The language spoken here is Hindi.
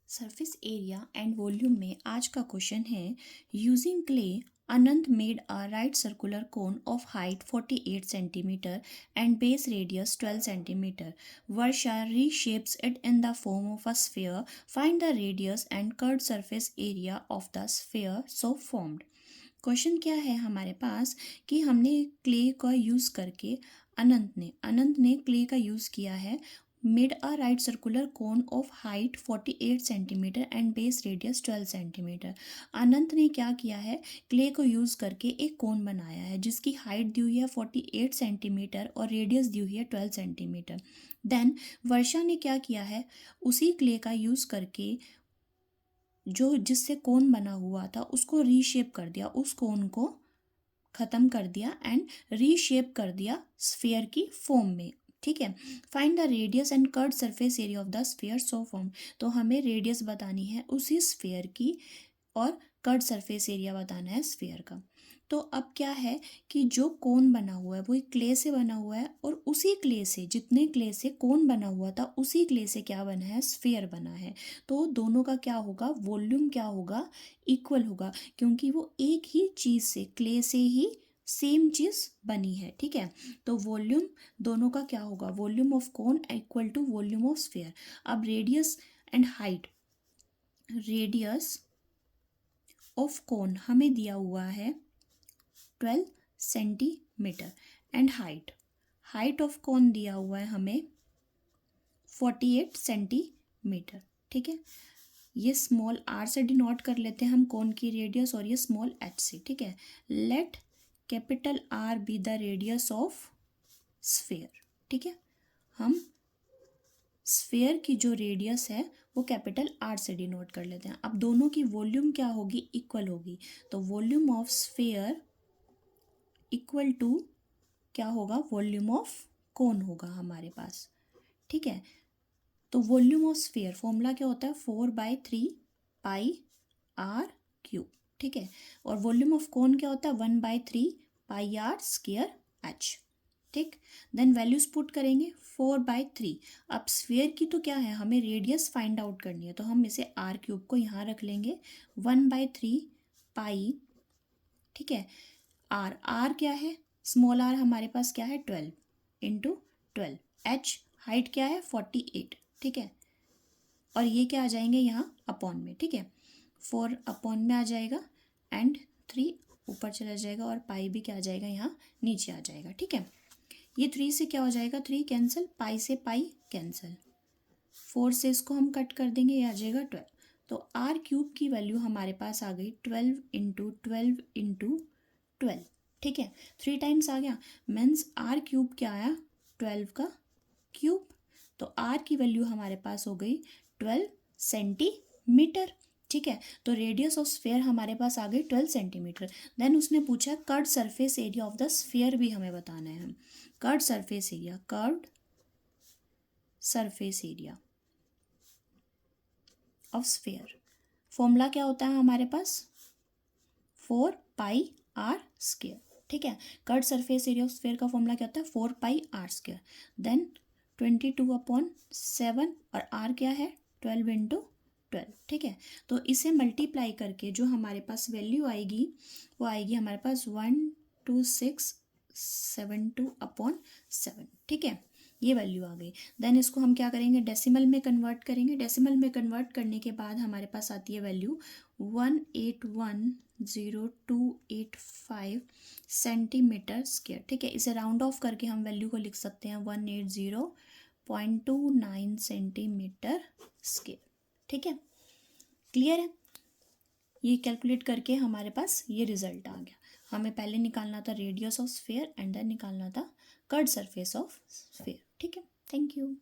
सरफेस एरिया एंड वॉल्यूम में आज का क्वेश्चन है using clay Anant made a right circular cone of height 48 centimetre and base radius 12 centimetre. Varsha reshapes it in the form of a sphere. Find the radius and curved surface area of the sphere so formed. Question क्या है हमारे पास कि हमने क्ले का यूज़ करके अनंत ने क्ले का यूज़ किया है. Made a right circular cone of height 48 centimetre and base radius 12 centimetre. Anant ने क्या किया है, क्ले को यूज़ करके एक कोन बनाया है जिसकी हाइट दी हुई है 48 सेंटीमीटर और रेडियस दी हुई है 12 सेंटीमीटर. देन वर्षा ने क्या किया है, उसी क्ले का यूज़ करके जो जिससे कोन बना हुआ था उसको रीशेप कर दिया, उस कोन को ख़त्म कर दिया एंड रीशेप कर दिया स्फीयर की फॉर्म में. ठीक है. Find the radius and curved surface area of the sphere so form. तो हमें रेडियस बतानी है उसी स्फीयर की और कर्व्ड सरफेस एरिया बताना है स्फीयर का. तो अब क्या है कि जो कोन बना हुआ है वो एक क्ले से बना हुआ है और उसी क्ले से, जितने क्ले से कोन बना हुआ था उसी क्ले से क्या बना है, स्फीयर बना है. तो दोनों का क्या होगा, वॉल्यूम क्या होगा, इक्वल होगा, क्योंकि वो एक ही चीज़ से, क्ले से ही सेम चीज़ बनी है. ठीक है. तो वॉल्यूम दोनों का क्या होगा, volume of cone equal to volume of sphere. अब radius and height, radius of cone हमें दिया हुआ है 12 centimetre and height of cone दिया हुआ है हमें 48 सेंटीमीटर. ठीक है. ये स्मॉल आर से डिनोट कर लेते हैं हम कोन की रेडियस और ये स्मॉल एच से. ठीक है. Let capital R be the radius of sphere. ठीक है. हम स्फीयर की जो रेडियस है वो कैपिटल आर से डिनोट कर लेते हैं. अब दोनों की वॉल्यूम क्या होगी, इक्वल होगी. तो volume of sphere equal to क्या होगा, वॉल्यूम ऑफ कोन होगा हमारे पास. ठीक है. तो वॉल्यूम ऑफ स्फीयर फॉर्मूला क्या होता है, 4/3 पाई आर क्यूब. ठीक है. और वॉल्यूम ऑफ कोन क्या होता है, 1/3 पाई आर स्क्वायर एच. ठीक. देन वैल्यूज पुट करेंगे 4/3. अब स्फीयर की तो क्या है, हमें रेडियस फाइंड आउट करनी है, तो हम इसे आर क्यूब को यहाँ रख लेंगे. 1/3 पाई, ठीक है, आर क्या है, स्मॉल आर हमारे पास क्या है 12 इंटू 12. एच हाइट क्या है 48. ठीक है. और ये क्या आ जाएंगे यहाँ अपॉन में. ठीक है. 4 अपॉन में आ जाएगा एंड 3 ऊपर चला जाएगा और पाई भी क्या आ जाएगा, यहाँ नीचे आ जाएगा. ठीक है. ये 3 से क्या हो जाएगा, 3 कैंसिल, पाई से पाई कैंसिल, 4 से इसको हम कट कर देंगे, ये आ जाएगा 12. तो आर क्यूब की वैल्यू हमारे पास आ गई 12 इंटू 12 इंटू 12. ठीक है. 3 टाइम्स आ गया, मीन्स आर क्यूब क्या आया, 12 का क्यूब. तो आर की वैल्यू हमारे पास हो गई 12 सेंटीमीटर. ठीक है. तो रेडियस ऑफ स्फीयर हमारे पास आ गई 12 सेंटीमीटर. देन उसने पूछा curved surface area of the sphere भी हमें बताना है. Curved surface area, curved surface area of sphere, formula क्या होता है हमारे पास, 4 पाई आर स्क्वायर. ठीक है. Curved surface area of sphere का फॉर्मूला क्या होता है, 4 पाई आर स्क्वायर. देन 22/7 और आर क्या है 12 इंटू 12. ठीक है. तो इसे मल्टीप्लाई करके जो हमारे पास वैल्यू आएगी वो आएगी हमारे पास 12672/7. ठीक है. ये वैल्यू आ गई. देन इसको हम क्या करेंगे, डेसिमल में कन्वर्ट करेंगे. डेसिमल में कन्वर्ट करने के बाद हमारे पास आती है वैल्यू 1810285 सेंटीमीटर स्क्वायर. ठीक है. इसे राउंड ऑफ करके हम वैल्यू को लिख सकते हैं 180.29 सेंटीमीटर स्क्वायर. ठीक है. क्लियर है. ये कैलकुलेट करके हमारे पास ये रिजल्ट आ गया. हमें पहले निकालना था radius of sphere and then निकालना था कर्व्ड सरफेस ऑफ स्फीयर. ठीक है. Thank you.